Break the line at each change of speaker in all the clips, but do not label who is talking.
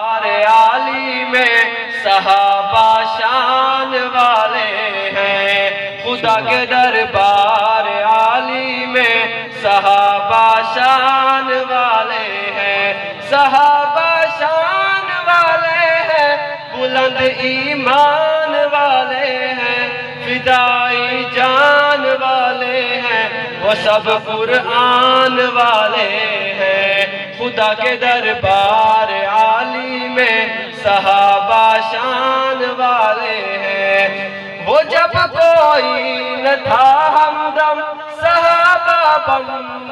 عالی میں صحابہ شان والے ہیں، خدا کے دربار عالی میں صحابہ شان والے ہیں، صحابہ شان والے ہیں، بلند ایمان والے ہیں، فدائی جان والے ہیں، وہ سب قرآن والے ہیں، خدا کے دربار عالی میں صحابہ شان والے ہیں۔ وہ جب کوئی نہ تھا ہمدم صحابہ بن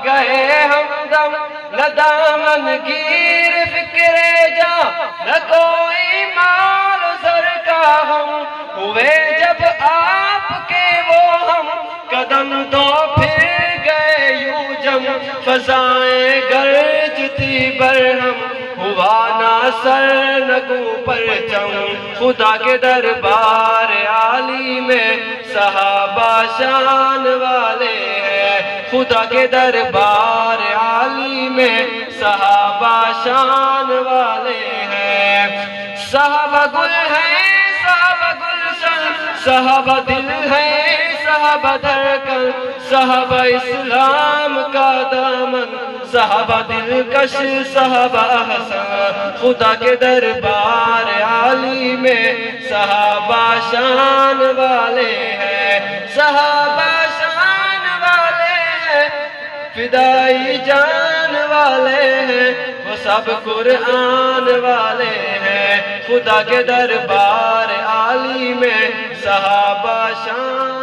گئے ہمدم، نہ دامن گیر فکر جاں نہ کوئی مال زر کا ہم، ہوئے جب آپ کے وہ ہم قدم تو پھر گئے یوں جم، فضائیں گرجتی برہم، ہوا نہ سر نگو پرچم، خدا کے دربار عالی میں صحابہ شان والے ہیں، خدا کے دربار عالی میں صحابہ شان والے ہیں۔ صحابہ گل ہیں، صحابہ گلشن، صحابہ دل ہیں، صحابہ دھڑکن، صحابہ اسلام کا دامن، صحابہ دلکش، صحابہ حسن، خدا کے دربار عالی میں صحابہ شان والے ہیں، صحابہ شان والے ہیں، فدائی جان والے ہیں، وہ سب قرآن والے ہیں، خدا کے دربار عالی میں صحابہ شان